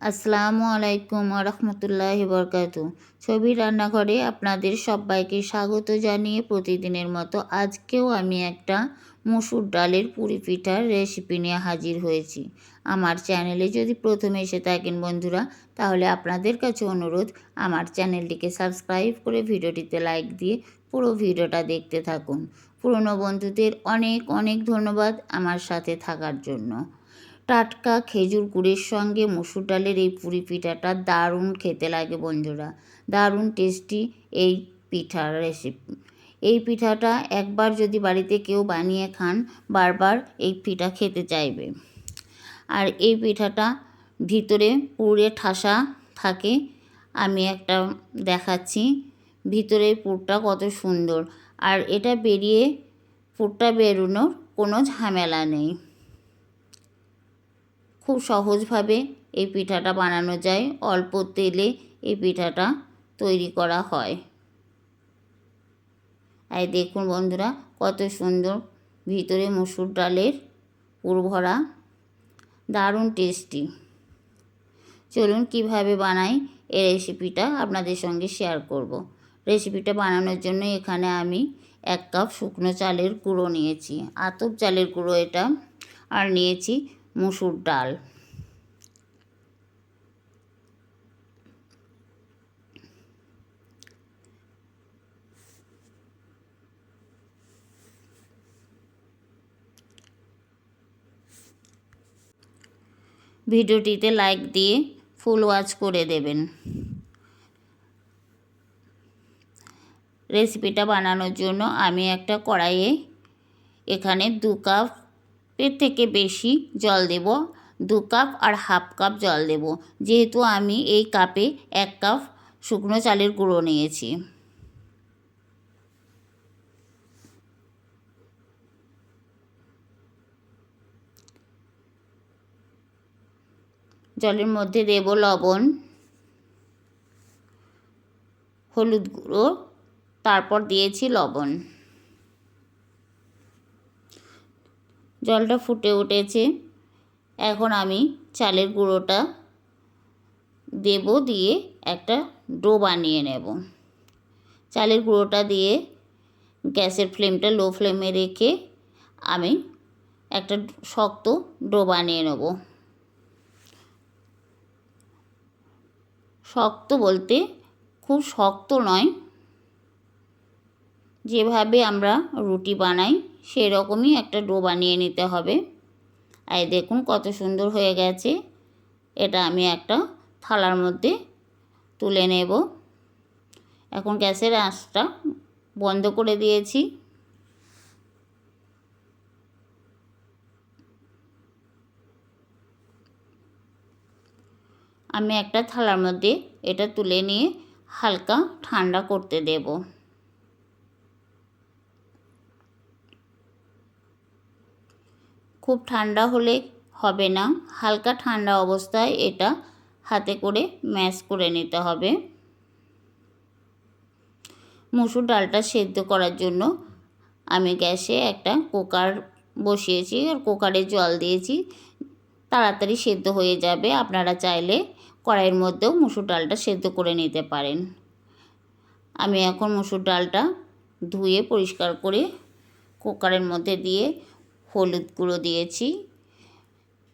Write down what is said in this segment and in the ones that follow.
আসসালামু আলাইকুম রহমতুল্লাহি বরকাতু। ছবির রান্নাঘরে আপনাদের সবাইকে স্বাগত জানিয়ে প্রতিদিনের মতো আজকেও আমি একটা মসুর ডালের পুরি পিঠার রেসিপি নিয়ে হাজির হয়েছি। আমার চ্যানেলে যদি প্রথমে এসে থাকেন বন্ধুরা, তাহলে আপনাদের কাছে অনুরোধ, আমার চ্যানেলটিকে সাবস্ক্রাইব করে ভিডিওটিতে লাইক দিয়ে পুরো ভিডিওটা দেখতে থাকুন। পুরনো বন্ধুদের অনেক অনেক ধন্যবাদ আমার সাথে থাকার জন্য। টাটকা খেজুর গুড়ের সঙ্গে মসুর ডালের এই পুরি পিঠাটা দারুণ খেতে লাগে বন্ধুরা, দারুণ টেস্টি এই পিঠার রেসিপি। এই পিঠাটা একবার যদি বাড়িতে কেউ বানিয়ে খান, বারবার এই পিঠা খেতে চাইবে। আর এই পিঠাটা ভিতরে পুরে ঠাসা থাকে। আমি একটা দেখাচ্ছি ভিতরের পুরটা কত সুন্দর, আর এটা পুরটা বেরোনোর কোনো ঝামেলা নেই। খুব সহজভাবে এই পিঠাটা বানানো যায়, অল্প তেলে এই পিঠাটা তৈরি করা হয়। এই দেখুন বন্ধুরা, কত সুন্দর ভিতরে মসুর ডালের পুর ভরা, দারুণ টেস্টি। চলুন কিভাবে বানাই এই রেসিপিটা আপনাদের সঙ্গে শেয়ার করব। রেসিপিটা বানানোর জন্য এখানে আমি 1 কাপ শুকনো চালের গুঁড়ো নিয়েছি, আতপ চালের গুঁড়ো এটা, আর নিয়েছি মসুর ডাল। ভিডিওটিতে লাইক দিয়ে ফুল ওয়াচ করে দেবেন। রেসিপিটা বানানোর জন্য আমি একটা কড়াইয়ে এখানে 2 কাপের থেকে বেশি জল দেব, 2 কাপ আর হাফ কাপ জল দেব, যেহেতু আমি এই কাপে 1 কাপ শুকনো চালের গুঁড়ো নিয়েছি। জলের মধ্যে দেব লবণ, হলুদ গুঁড়ো, তারপর দিয়েছি লবণ। জলটা ফুটে উঠেছে, এখন আমি চালের গুঁড়োটা দেব, দিয়ে একটা ডো বানিয়ে নেব। চালের গুঁড়োটা দিয়ে গ্যাসের ফ্লেমটা লো ফ্লেমে রেখে আমি একটা শক্ত ডো বানিয়ে নেব। শক্ত বলতে খুব শক্ত নয়, যেভাবে আমরা রুটি বানাই সেরকমই একটা ডো বানিয়ে নিতে হবে। আর দেখুন কত সুন্দর হয়ে গেছে। এটা আমি একটা থালার মধ্যে তুলে নেব। এখন গ্যাসের আঁচটা বন্ধ করে দিয়েছি। আমি একটা থালার মধ্যে এটা তুলে নিয়ে হালকা ঠান্ডা করতে দেব। খুব ঠান্ডা হলে হবে না, হালকা ঠান্ডা অবস্থায় এটা হাতে করে ম্যাশ করে নিতে হবে। মসুর ডালটা সেদ্ধ করার জন্য আমি গ্যাসে একটা কুকার বসিয়েছি, আর কুকারে জল দিয়েছি, তাড়াতাড়ি সেদ্ধ হয়ে যাবে। আপনারা চাইলে কড়াইয়ের মধ্যেও মসুর ডালটা সেদ্ধ করে নিতে পারেন। আমি এখন মসুর ডালটা ধুয়ে পরিষ্কার করে কুকারের মধ্যে দিয়ে হলুদ গুঁড়ো দিয়েছি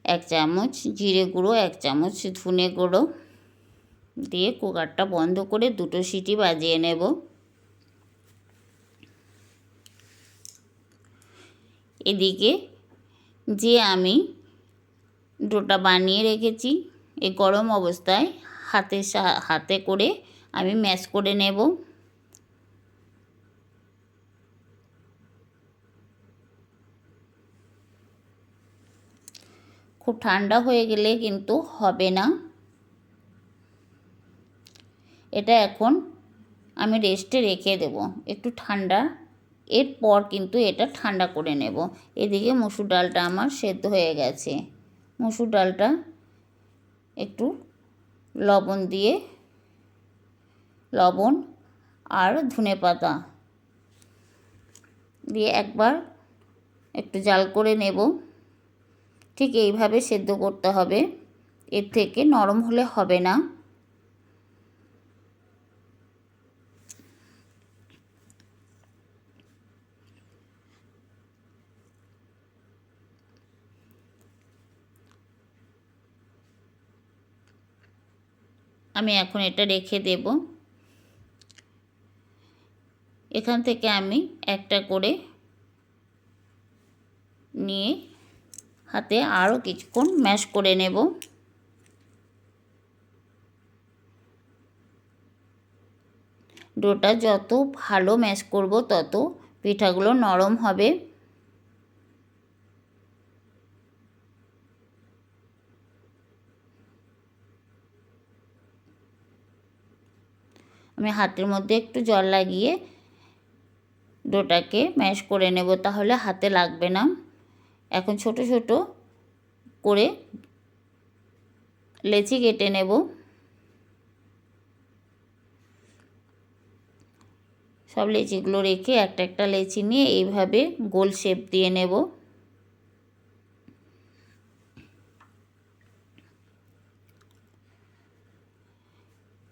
1 চামচ, জিরে গুঁড়ো 1 চামচ, ধনে গুঁড়ো দিয়ে কুকারটা বন্ধ করে 2টো সিটি বাজিয়ে নেব। এদিকে যে আমি ডোটা বানিয়ে রেখেছি, এই গরম অবস্থায় হাতে করে আমি ম্যাশ করে নেব। খুব ঠান্ডা হয়ে গেলে কিন্তু হবে না। এটা এখন আমি রেস্টে রেখে দেব একটু ঠান্ডা, এরপর কিন্তু এটা ঠান্ডা করে নেব। এদিকে মসুর ডালটা আমার সেদ্ধ হয়ে গেছে। মসুর ডালটা একটু লবণ আর ধনেপাতা দিয়ে একবার একটু জাল করে নেব। ঠিক এইভাবে সেদ্ধ করতে হবে, এর থেকে নরম হলে হবে না। আমি এখন এটা রেখে দেব। এখান থেকে আমি একটা করে নিয়ে হাতে আরও কিছুক্ষণ ম্যাশ করে নেব। ডোটা যত ভালো ম্যাশ করব তত পিঠাগুলো নরম হবে। আমি হাতের মধ্যে একটু জল লাগিয়ে ডোটাকে ম্যাশ করে নেব, তাহলে হাতে লাগবে না। এখন ছোট ছোট করে লেচি কেটে নেব। সব লেচিগুলো রেখে একটা একটা লেচি নিয়ে এইভাবে গোল শেপ দিয়ে নেব।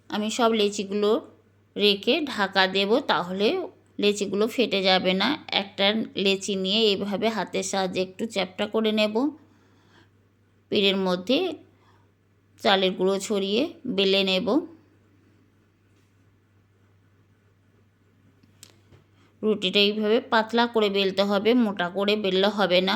আমি সব লেচিগুলো রেখে ঢাকা দেব, তাহলে লেচিগুলো ফেটে যাবে না। একটা লেচি নিয়ে এইভাবে হাতের সাহায্যে একটু চ্যাপ্টা করে নেব। পিঠের মধ্যে চালের গুঁড়ো ছড়িয়ে বেলে নেব। রুটিটা এইভাবে পাতলা করে বেলতে হবে, মোটা করে বেললে হবে না।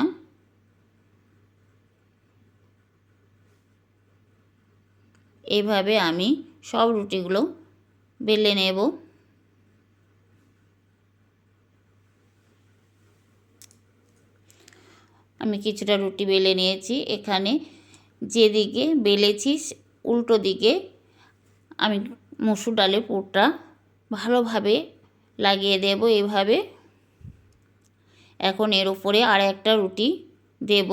এইভাবে আমি সব রুটিগুলো বেলে নেব। আমি কিছুটা রুটি বেলে নিয়েছি। এখানে যেদিকে বেলেছি উল্টো দিকে আমি মসুর ডালের পুরটা ভালোভাবে লাগিয়ে দেব এইভাবে। এখন এর উপরে আর একটা রুটি দেব।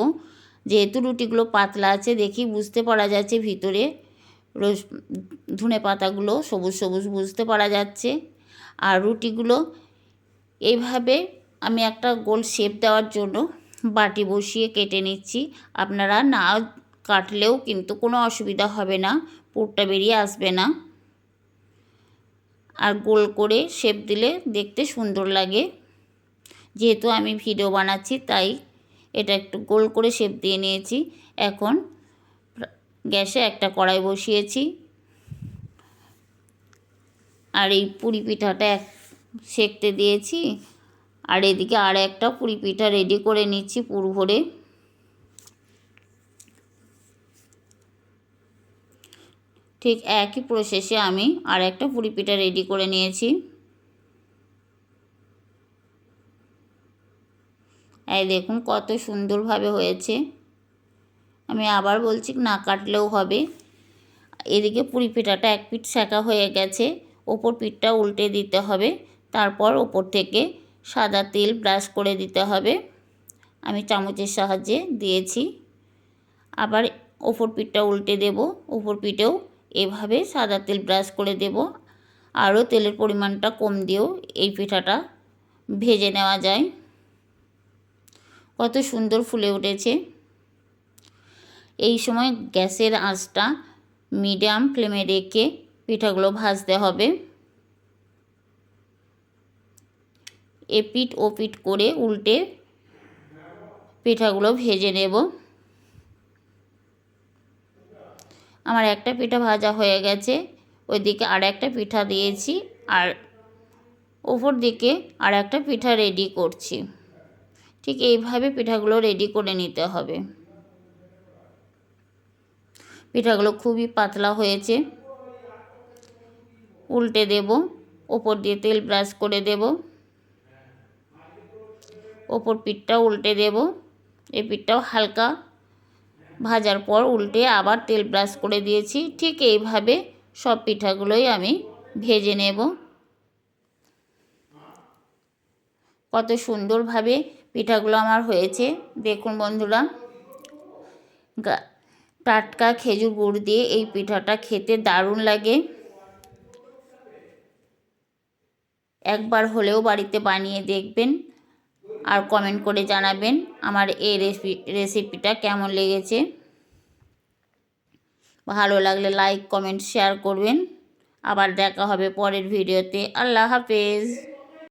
যেহেতু রুটিগুলো পাতলা আছে, দেখি বুঝতে পারা যাচ্ছে ভিতরে ধনে পাতাগুলো সবুজ সবুজ বুঝতে পারা যাচ্ছে। আর রুটিগুলো এইভাবে আমি একটা গোল শেপ দেওয়ার জন্য বাটি বসিয়ে কেটে নিচ্ছি। আপনারা না কাটলেও কিন্তু কোনো অসুবিধা হবে না, পুরটা বেরিয়ে আসবে না। আর গোল করে শেপ দিলে দেখতে সুন্দর লাগে। যেহেতু আমি ভিডিও বানাচ্ছি তাই এটা একটু গোল করে শেপ দিয়ে নিয়েছি। এখন গ্যাসে একটা কড়াই বসিয়েছি আর এই পুরি পিঠাটা সেঁকতে দিয়েছি। আর এদিকে আর একটা পুরি পিঠা রেডি করে নিচ্ছি পুর ভরে। ঠিক একই প্রসেসে আমি আর একটা পুরি পিঠা রেডি করে নিয়েছি। এই দেখুন কত সুন্দরভাবে হয়েছে। আমি আবার বলছি, না কাটলেও হবে। এদিকে পুরি পিঠাটা এক পিঠ সেঁকা হয়ে গেছে, ওপর পিঠটা উল্টে দিতে হবে। তারপর ওপর থেকে সাদা তেল ব্রাশ করে দিতে হবে। আমি চামচের সাহায্যে দিয়েছি। আবার ওপর পিঠটা উল্টে দেব। ওপর পিঠেও এভাবে সাদা তেল ব্রাশ করে দেব। আরও তেলের পরিমাণটা কম দিয়েও এই পিঠাটা ভেজে নেওয়া যায়। কত সুন্দর ফুলে উঠেছে। এই সময় গ্যাসের আঁচটা মিডিয়াম ফ্লেমে রেখে পিঠাগুলো ভাজতে হবে। এপিঠ ওপিঠ করে উল্টে পিঠাগুলো ভেজে নেব। আমার একটা পিঠা ভাজা হয়ে গেছে, ওইদিকে আর একটা পিঠা দিয়েছি আর ওপর দিকে আর একটা পিঠা রেডি করছি। ঠিক এইভাবে পিঠাগুলো রেডি করে নিতে হবে। পিঠাগুলো খুবই পাতলা হয়েছে। উল্টে দেব, ওপর দিয়ে তেল ব্রাশ করে দেব। ওপর পিঠটাও উল্টে দেব। এই পিঠটাও হালকা ভাজার পর উল্টে আবার তেল ব্রাশ করে দিয়েছি। ঠিক এইভাবে সব পিঠাগুলোই আমি ভেজে নেব। কত সুন্দরভাবে পিঠাগুলো আমার হয়েছে দেখুন বন্ধুরা। টাটকা খেজুর গুড় দিয়ে এই পিঠাটা খেতে দারুণ লাগে। একবার হলেও বাড়িতে বানিয়ে দেখবেন আর কমেন্ট করে জানাবেন আমার এই রেসিপিটা কেমন লেগেছে। ভালো লাগলে লাইক কমেন্ট শেয়ার করবেন। আবার দেখা হবে পরের ভিডিওতে। আল্লাহ হাফেজ।